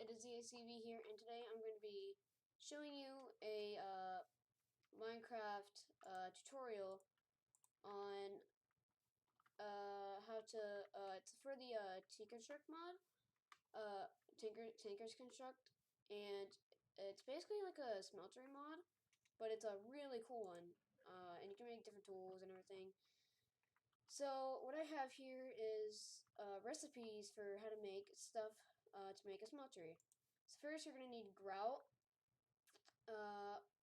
it is ZACV here, and today I'm going to be showing you a Minecraft tutorial on how to, it's for the T-Construct mod, Tinkers Construct, and it's basically like a Smeltery mod, but it's a really cool one, and you can make different tools and everything. So what I have here is recipes for how to make stuff to make a smeltery. So first you're going to need grout,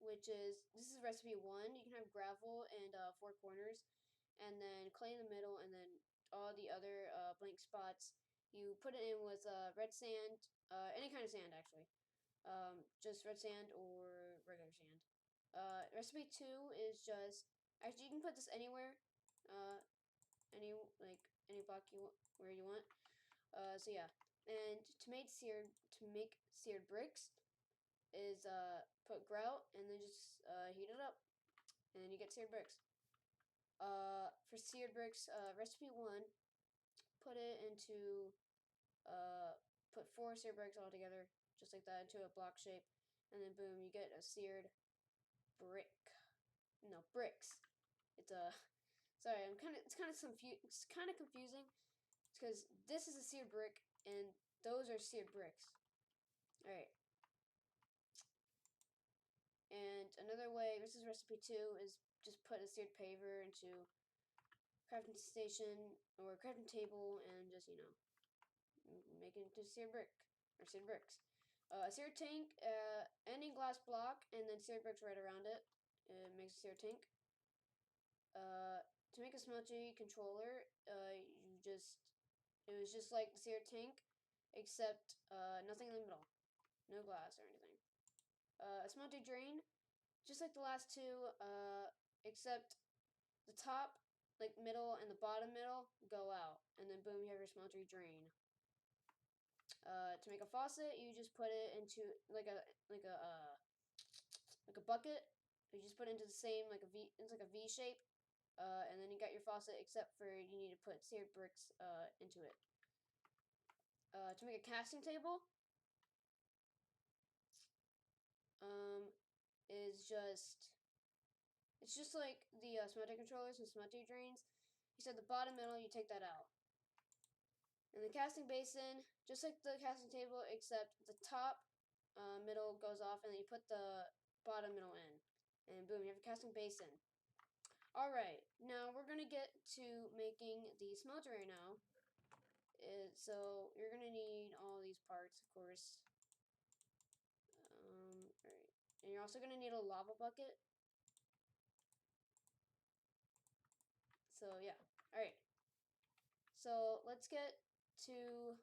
this is recipe 1. You can have gravel and 4 corners, and then clay in the middle, and then all the other blank spots you put it in with red sand, any kind of sand actually, just red sand or regular sand. Recipe 2 is just, actually you can put this anywhere, any block where you want. So yeah, and to make seared bricks is put grout and then just heat it up, and then you get seared bricks. For seared bricks, recipe 1, put it into put 4 seared bricks all together, just like that, into a block shape, and then boom, you get a seared brick. No, bricks. It's a sorry, it's kind of confusing. It's because this is a seared brick and those are seared bricks. Alright. And another way, this is recipe 2, is just put a seared paver into crafting station or crafting table and just, make it into seared brick or seared bricks. A seared tank, any glass block and then seared bricks right around it. It makes a seared tank. To make a smeltery controller, it was just like the seared tank, except nothing in the middle, no glass or anything. A smeltery drain, just like the last 2, except the top, like middle, and the bottom middle go out, and then boom, you have your smeltery drain. To make a faucet, you just put it into like a bucket. You just put it into the same it's like a V shape, and then you got your faucet, except for you need to put seared bricks into it. To make a casting table, it's just like the smeltery controllers and smeltery drains. You said the bottom middle, you take that out. And the casting basin, just like the casting table, except the top middle goes off, and then you put the bottom middle in. And boom, you have a casting basin. Alright, now we're going to get to making the smeltery now. So you're going to need all these parts, of course. Alright. And you're also going to need a lava bucket. So yeah, alright. So let's get to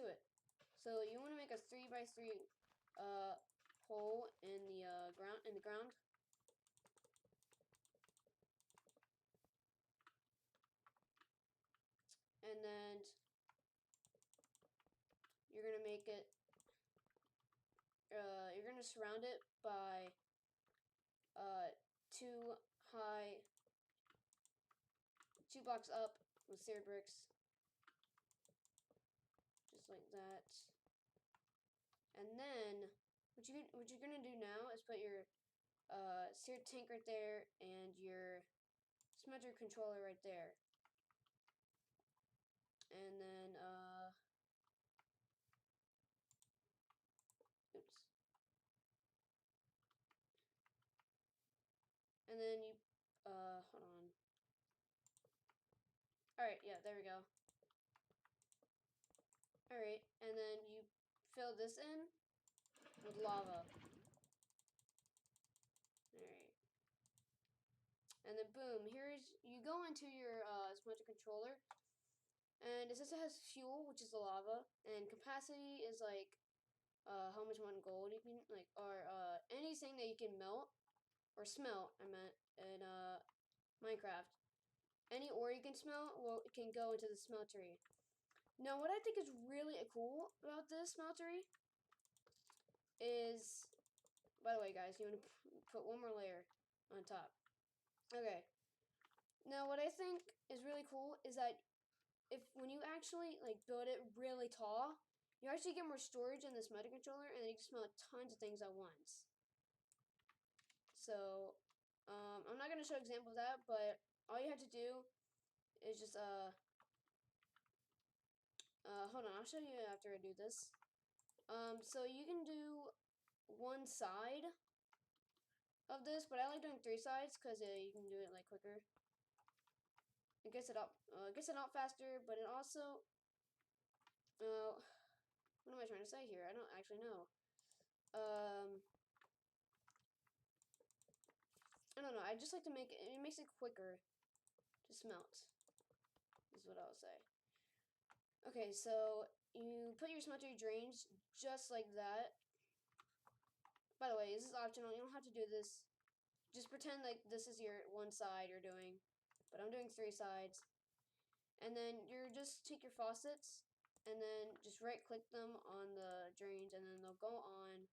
it. So you want to make a 3x3 hole in the ground. And then you're gonna make it. You're gonna surround it by 2 blocks up with seared bricks, just like that. And then what you're gonna do now is put your seared tank right there and your smelter controller right there. And then oops. And then you hold on. Alright, yeah, there we go. Alright, and then you fill this in with lava. Alright. And then boom, you go into your smelter controller, and it says it has fuel, which is the lava, and capacity is like how much one gold you can or anything that you can melt or smelt, I meant, in Minecraft. Any ore you can smelt can go into the smeltery. Now what I think is really cool about this smeltery is, by the way guys, you want to put one more layer on top. Okay. Now what I think is really cool is that when you actually build it really tall, you actually get more storage in this Smeltery controller, and then you can smelt tons of things at once. So, I'm not gonna show an example of that, but all you have to do is just hold on, I'll show you after I do this. So you can do one side of this, but I like doing 3 sides because you can do it like quicker. It gets it out faster, but it also what am I trying to say here? I don't actually know. I don't know. I just like to make it. It makes it quicker to smelt. Is what I'll say. Okay, so you put your smeltery drains just like that. By the way, this is optional. You don't have to do this. Just pretend like this is your one side you're doing, but I'm doing 3 sides. And then you're just take your faucets and then just right click them on the drains, and then they'll go on.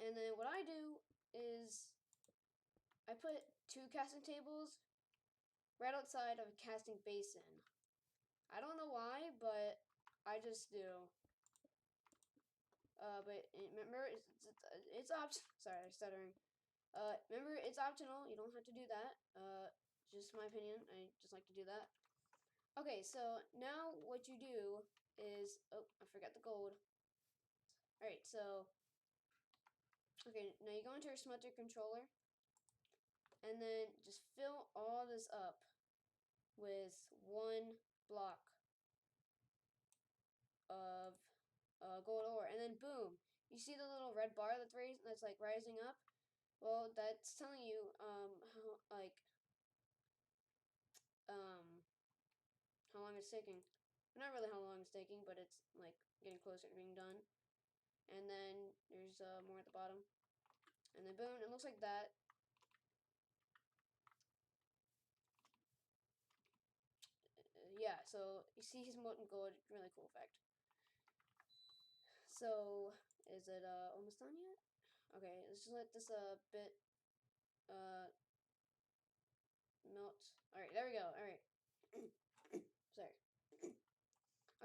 And then what I do is I put 2 casting tables right outside of a casting basin. I don't know why, but I just do. But remember, it's optional. Sorry, I'm stuttering. Remember, it's optional. You don't have to do that. Just my opinion. I just like to do that. Okay, so now what you do is, oh, I forgot the gold. Alright, so, okay, now you go into your Smeltery controller, and then just fill all this up with 1 block of gold ore, and then boom, you see the little red bar that's like rising up. Well, that's telling you how long it's taking. Not really how long it's taking, but it's like getting closer to being done. And then there's more at the bottom, and then boom, it looks like that. Yeah, so you see his molten gold. Really cool effect. So is it almost done yet? Okay, let's just let this bit melt. Alright, there we go. Alright. Sorry.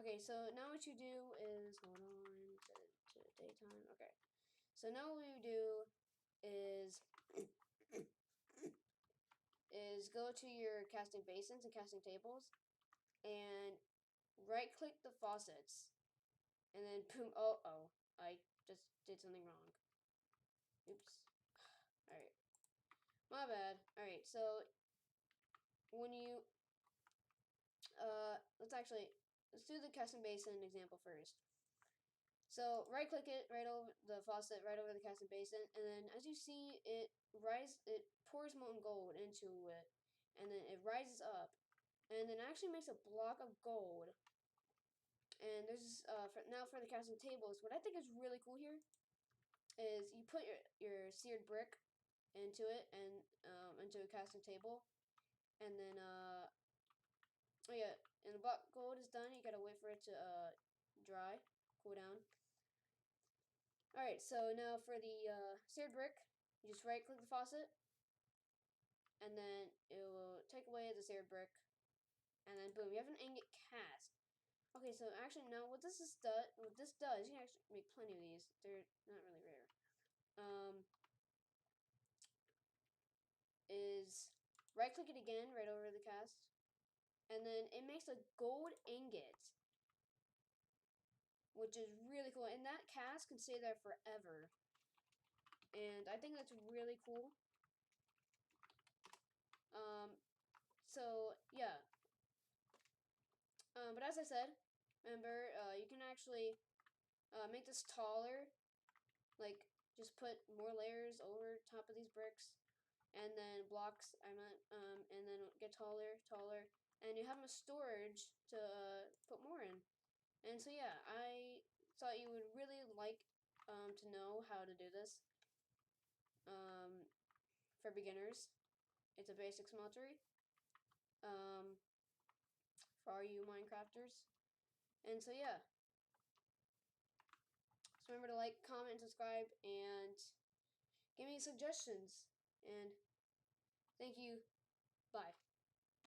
Okay, so now what you do is, hold on, to daytime. Okay. So now what you do is go to your casting basins and casting tables and right click the faucets, and then boom, I just did something wrong. Oops. Alright. My bad. Alright, so when you let's do the casting basin example first. So right click it right over the faucet, right over the casting basin, and then as you see it pours molten gold into it, and then it rises up, and then actually makes a block of gold. And there's now for the casting tables, what I think is really cool here is you put your seared brick into it, and into a casting table, and then oh yeah, and the block gold is done. You gotta wait for it to dry, cool down. Alright, so now for the seared brick, you just right click the faucet, and then it will take away the seared brick, and then boom, you have an ingot cast. Okay, so actually now what this does, you can actually make plenty of these. They're not really rare. Is right click it again right over the cast, and then it makes a gold ingot, which is really cool. And that cast can stay there forever. And I think that's really cool. So yeah. But as I said, remember, you can actually make this taller. Like, just put more layers over top of these bricks, and then blocks. And then get taller, and you have a storage to put more in. And so yeah, I thought you would really like to know how to do this. For beginners, it's a basic smeltery. For all you Minecrafters. And so yeah. So remember to like, comment, and subscribe, and give me suggestions. And thank you. Bye.